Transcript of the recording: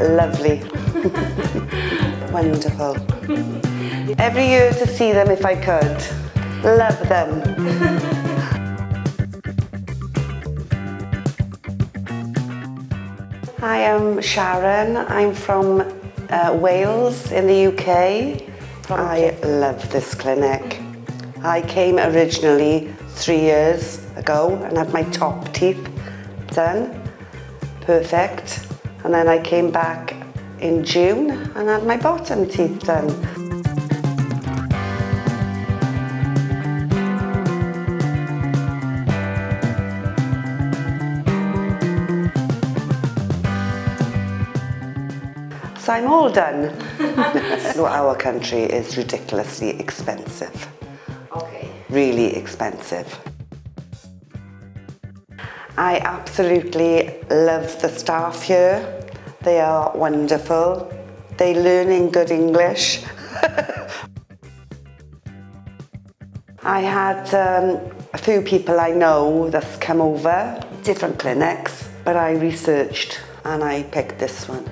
lovely. Wonderful. Every year to see them if I could. Love them. I am Sharron. I'm from Wales in the UK. I love this clinic. I came originally 3 years ago and had my top teeth done. Perfect. And then I came back in June and had my bottom teeth done. So I'm all done. So our country is ridiculously expensive. Okay. Really expensive. I absolutely love the staff here. They are wonderful. They learn in good English. I had a few people I know that's come over, different clinics, but I researched and I picked this one.